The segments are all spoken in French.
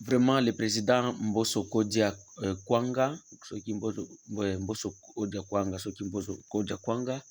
Vraiment, le président Mbosso Kodia Kwanga, Mbosso Kodia Kwanga, Kodia Kwanga,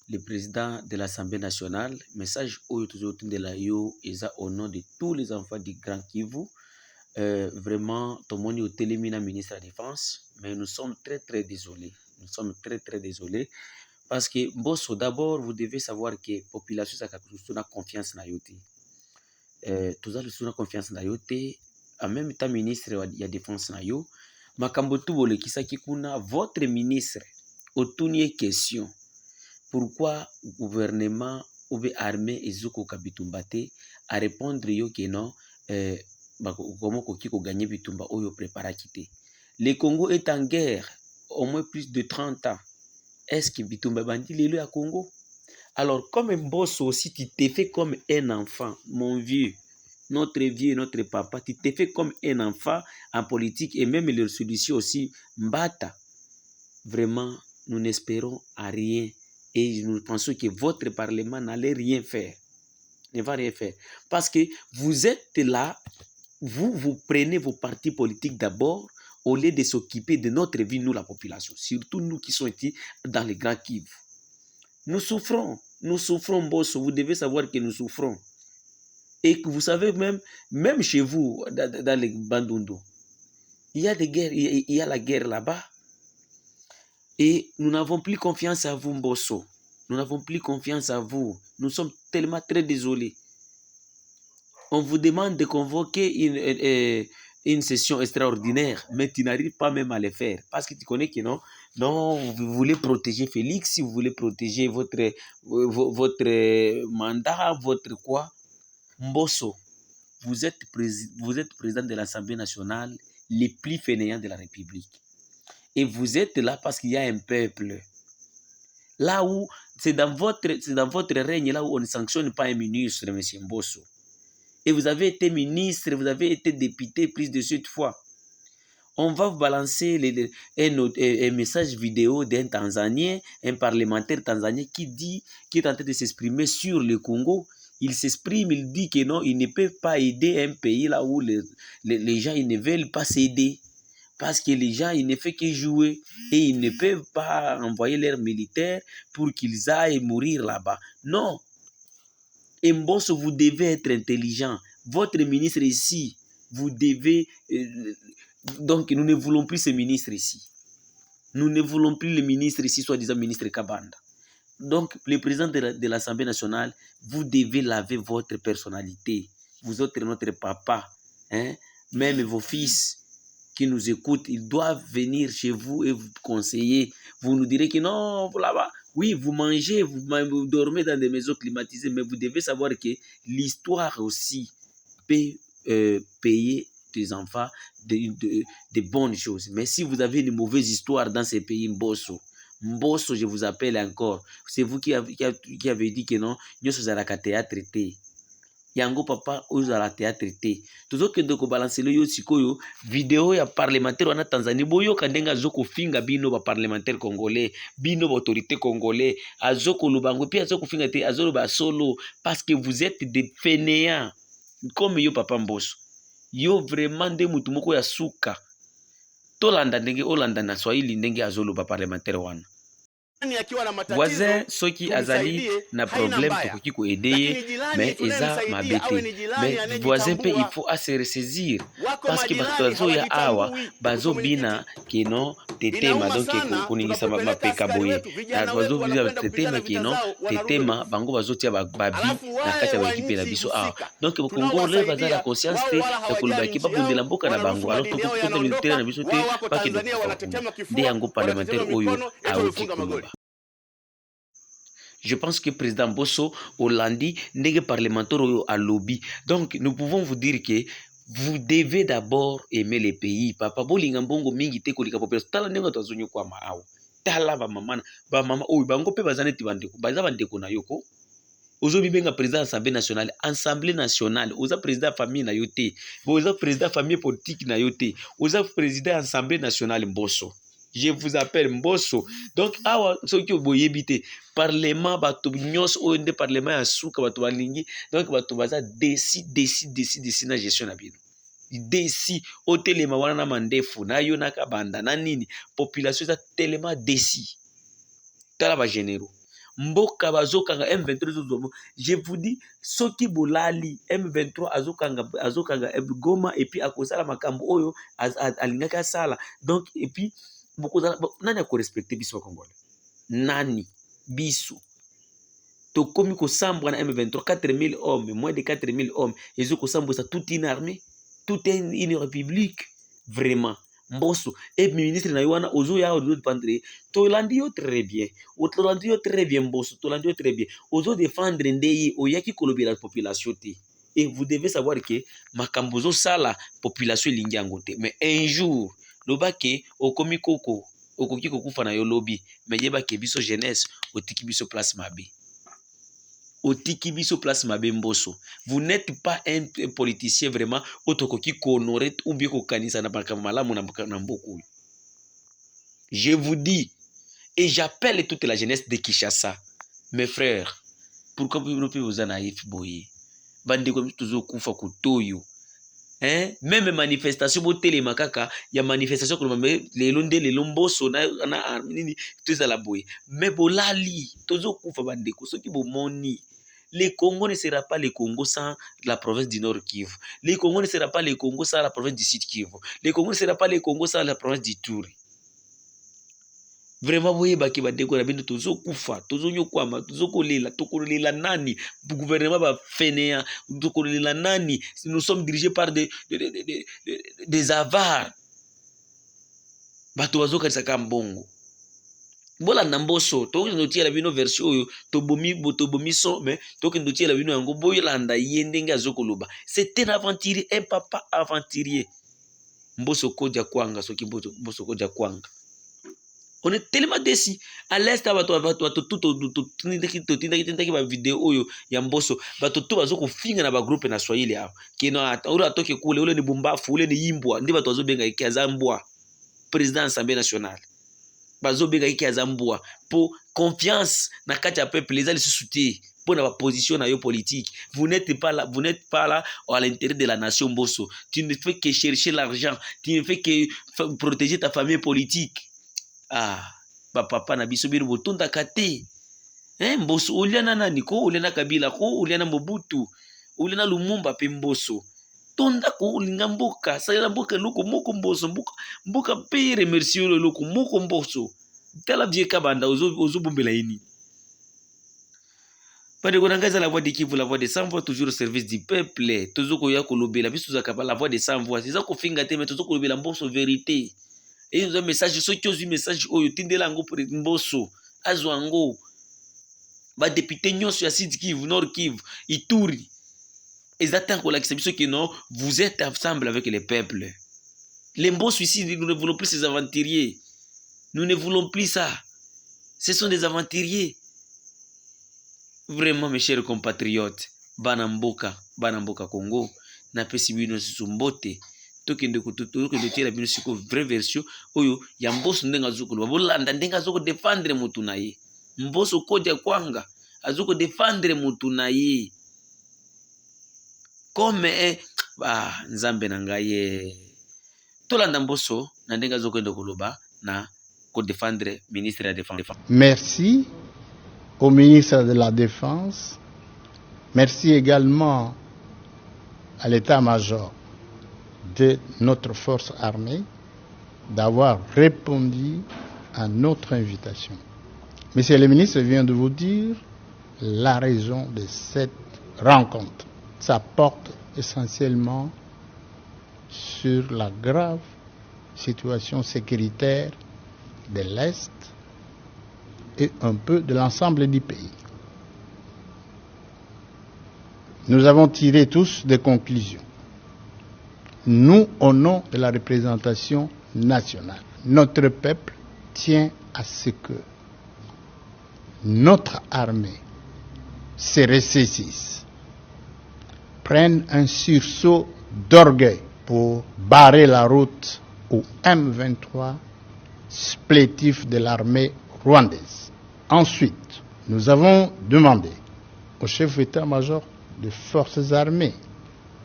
le président de l'Assemblée nationale, message de la yo eza au nom de tous les enfants du Grand Kivu. Vraiment, tout le monde est télémina ministre de la Défense, mais nous sommes très désolés. Nous sommes très désolés parce que Mbosso, d'abord, vous devez savoir que la population a confiance dans yote. Tous les confiance dans yote. En même temps, ministre de la Défense na yo, makambo tu bole kisaki kuna votre ministre otunie question. Pourquoi gouvernement ou armée ezuko kabitumbate à répondre yo que non comment koki ko gagner bitumba oyo prépara quitter. Le Congo est en guerre au moins plus de 30 ans. Est-ce que bitumba bandi lelo ya Congo? Alors comme un boss aussi tu t'es fait comme un enfant, mon vieux. Notre vieux, notre papa, tu t'es fait comme un enfant en politique et même les solutions aussi, Mbata. Vraiment, nous n'espérons à rien et nous pensons que votre parlement n'allait rien faire. Ne va rien faire. Parce que vous êtes là, vous prenez vos partis politiques d'abord au lieu de s'occuper de notre vie, nous la population. Surtout nous qui sommes ici dans les grands Kivu. Nous souffrons, boss. Vous devez savoir que nous souffrons. Et que vous savez même chez vous, dans les Bandundu, il y a des guerres, il y a la guerre là-bas. Et nous n'avons plus confiance à vous, Mbosso. Nous n'avons plus confiance à vous. Nous sommes tellement très désolés. On vous demande de convoquer une session extraordinaire, mais tu n'arrives pas même à le faire. Parce que tu connais que non, vous voulez protéger Félix, vous voulez protéger votre mandat, votre quoi. Mbosso, vous êtes président de l'Assemblée nationale le plus fainéant de la République. Et vous êtes là parce qu'il y a un peuple. Là où, c'est dans votre règne, là où on ne sanctionne pas un ministre, M. Mbosso. Et vous avez été ministre, vous avez été député plus de 7 fois. On va vous balancer un message vidéo d'un Tanzanien, un parlementaire tanzanien qui est en train de s'exprimer sur le Congo. Il s'exprime, il dit que non, il ne peut pas aider un pays là où les gens ils ne veulent pas s'aider. Parce que les gens, ils ne font que jouer et ils ne peuvent pas envoyer leurs militaires pour qu'ils aillent mourir là-bas. Non. Et Mbosso, vous devez être intelligent. Votre ministre ici, vous devez... donc, nous ne voulons plus ce ministre ici. Nous ne voulons plus le ministre ici, soi-disant ministre Kabanda. Donc, le président de l'Assemblée nationale, vous devez laver votre personnalité. Vous êtes notre papa. Hein? Même vos fils qui nous écoutent, ils doivent venir chez vous et vous conseiller. Vous nous direz que non, là-bas, oui, vous mangez, vous dormez dans des maisons climatisées, mais vous devez savoir que l'histoire aussi peut payer des enfants de bonnes choses. Mais si vous avez une mauvaise histoire dans ces pays, Mbosso, je vous appelle encore. C'est vous qui avez dit que non, nous sommes à la traité. Yango papa ozala théâtre te tozokende kobalanse yo sikoyo video ya parlementaire wana Tanzanie boyoka ndenge azokofinga bino ba parlementaire congolais bino ba autorité congolais azokoloba ngo puis azokofinga te azoloba solo parce que vous êtes des fainéants comme yo papa Mbosso yo vraiment nde mutu moko ya suka tolanda ndenge olanda na Swahili ndenge azoloba parlementaire wana. Voisin soki azali na problème tokoki ko aider mais eza mabete mais voisin pe il faut se ressaisir parce que bato ya awa bazo bina keno tetema donc koningisa mapeka boye bazo bina tetema keno tetema bango bazotia babi na kati ya équipe na biso awa donc Congolais baza la conscience te ya koloba ki babundela mboka na bango alors tokoki militaire na biso te paki de yango parlementaire oyo aoki koloba. Je pense que le président Mbosso Hollandi n'est parlementaire à lobby. Donc, nous pouvons vous dire que vous devez d'abord aimer les pays. Papa bolinga mbongo mingi te kolika population. Tala nenga tozonyo kwa maawo. Tala ba mama oyo bango pe bazane ti bandeko. Baza bandeko na yoko. Ozo bibenga président Assemblée nationale. Assemblée nationale. Oza président famille na yote. Oza président famille politique na yote. Oza président Assemblée nationale Mbosso. Je vous appelle Mbosso. Donc, awa soki oboyebite parlement bato nyos onde parlement ya suka bato balingi donc bato baza décide na gestion na bino. déçu otelema wana na mandefu na yo na kabanda na nini population eza tellement déçu tala ba généraux mboka bazokanga M23 je vous dis soki bolali M23 azokanga Goma et puis akosala makambo oyo alingaki asala donc et puis nani akorespecte biso bakongole nani biso tokomi kosambwa na M23 4000 hommes moins de 4000 hommes ezokosambwisa toute une armée toute une république vraiment mboso et ministre na yo wana ozoya odépendre tolandi yo très bien mboso tolandi yo très bien ozodéfendre ndeye oyaki kolobela population te et vous devez savoir que makambo ozosala population elingi yango te mais un jour lobake okomi koko okoki kokufa na yo lobi mais yebake biso jeunesse otiki biso place mabe otiki biso place mabe mboso. Vous n'êtes pas un politicien vraiment otokoki honorer ou bien kokanisa na makambo malamu na mboku. Je vous dis et j'appelle toute la jeunesse de Kinshasa, mes frères, pourquoi vous pouvez naïf boye bandeko tuzo kufa kutoyo. Même manifestation botele makaka ya manifestation ko lelo nde lelo mboso na nini tuzala boye mais bolali tozo kufa bandeko soki bomoni. Le Congo ne sera pas le Congo sans la province du Nord Kivu. Le Congo ne sera pas le Congo sans la province du Sud Kivu. Le Congo ne sera pas le Congo sans la province du Touri. Vraiment, vous voyez, baki bandeko na bino tozo kufa, tozo nyokwama, tozo kolela nani, gouvernement ba fainéant, tozo kolela nani. Nous sommes dirigés par des avares. Bato bazo kanisa kambongo. Bola namboso to ndotia la bino version oyo tobomi so mais to ndotia la bino yango boyolanda yendenge azokoloba. C'est un aventurier, un papa aventurier. Mboso koja kwanga soki mboso koja kwanga. On est tellement déçus. À l'est bato tout tindaki ba vidéo oyo ya mboso bato to bazoko finga na ba groupe na Swahili hapo. Kino ora atoke kule ule ni bumbafu ule ni yimbwa ndi bato bazobenga ikiaza mbwa président Assemblée nationale. Bazobenga iki azambua pour confiance na kati ya peuple les ali soutien pour na position na yo politique. Vous n'êtes pas là à l'intérêt de la nation mboso. Tu ne fais que chercher l'argent, tu ne fais que protéger ta famille politique. Papa na biso bino botonda kate. Mboso uliana nani ko uliana Kabila ko uliana Mobutu uliana Lumumba pe mboso. Tonda ko ulinga mboka sala mboka loko moko mboso mboka pe remercier le loko moko mboso tala vie kabanda ozo bombela ini pade ko nangaza la voix de Kivu, la voix de sans voix toujours au service du peuple tozo ko ya ko lobela biso za kabala la voix de sans voix c'est ça ko finga te mais tozo ko lobela mboso vérité et un message so kyozu message oyo tindela ngo pour mboso azwango ba député nyonso ya Sud Kivu, Nord Kivu, Ituri. Exactement, que non, vous êtes ensemble avec les peuples. Les mbos ici, nous ne voulons plus ces aventuriers. Nous ne voulons plus ça. Ce sont des aventuriers. Vraiment, mes chers compatriotes, Banamboka Congo, n'a pas si bien sumbote. Tokende tira bino siko vraie version oyo ya mboso ndenga zoko bolanda ndenga zoko défendre mutu na ye. Mboso koja kwanga azoko défendre mutu na ye. Comme nzambe na ngai tolanda mboso na ndenga zokende koloba na ko défendre ministre de la défense. Merci au ministre de la Défense. Merci également à l'état-major de notre force armée d'avoir répondu à notre invitation. Monsieur le ministre vient de vous dire la raison de cette rencontre. Ça porte essentiellement sur la grave situation sécuritaire de l'Est et un peu de l'ensemble du pays. Nous avons tiré tous des conclusions. Nous, au nom de la représentation nationale, notre peuple tient à ce que notre armée se ressaisisse, prenne un sursaut d'orgueil pour barrer la route au M23 supplétif de l'armée rwandaise. Ensuite, nous avons demandé au chef d'état-major des forces armées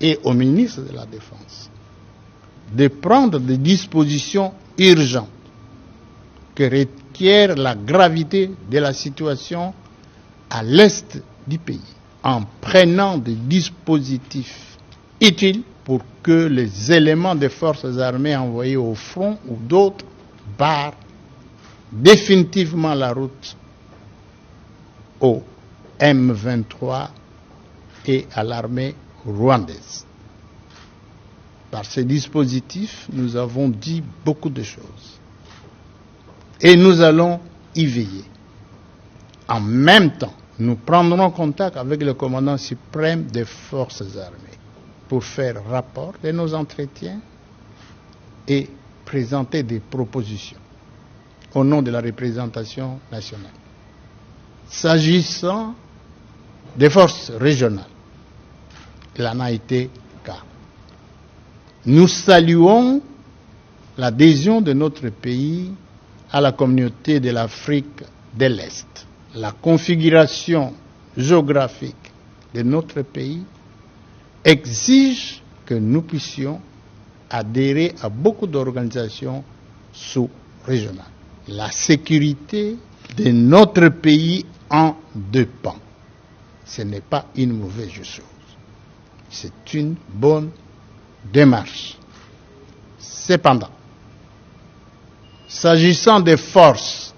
et au ministre de la Défense de prendre des dispositions urgentes que requiert la gravité de la situation à l'est du pays, en prenant des dispositifs utiles pour que les éléments des forces armées envoyés au front ou d'autres barrent définitivement la route au M23 et à l'armée rwandaise. Par ces dispositifs, nous avons dit beaucoup de choses. Et nous allons y veiller. En même temps, nous prendrons contact avec le commandant suprême des forces armées pour faire rapport de nos entretiens et présenter des propositions au nom de la représentation nationale. S'agissant des forces régionales, il en a été cas. Nous saluons l'adhésion de notre pays à la communauté de l'Afrique de l'Est. La configuration géographique de notre pays exige que nous puissions adhérer à beaucoup d'organisations sous-régionales. La sécurité de notre pays en dépend. Ce n'est pas une mauvaise chose. C'est une bonne démarche. Cependant, s'agissant des forces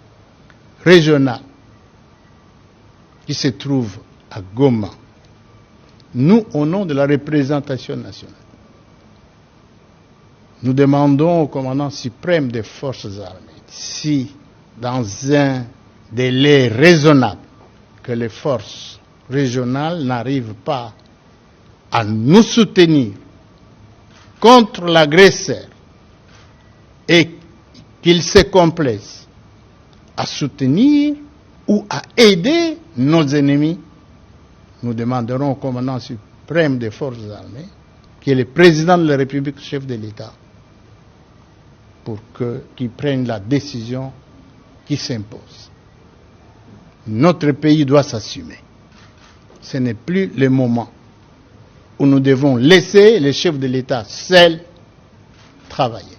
régionales qui se trouvent à Goma, nous, au nom de la représentation nationale, nous demandons au commandant suprême des forces armées si, dans un délai raisonnable, que les forces régionales n'arrivent pas à nous soutenir contre l'agresseur et qu'ils se complaisent à soutenir ou à aider nos ennemis, nous demanderons au commandant suprême des forces armées, qui est le président de la République, chef de l'État, pour qu'il prenne la décision qui s'impose. Notre pays doit s'assumer. Ce n'est plus le moment où nous devons laisser les chefs de l'État seuls travailler.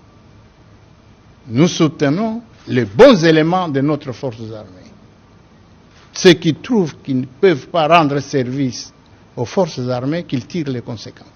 Nous soutenons les bons éléments de notre forces armées. Ceux qui trouvent qu'ils ne peuvent pas rendre service aux forces armées, qu'ils tirent les conséquences.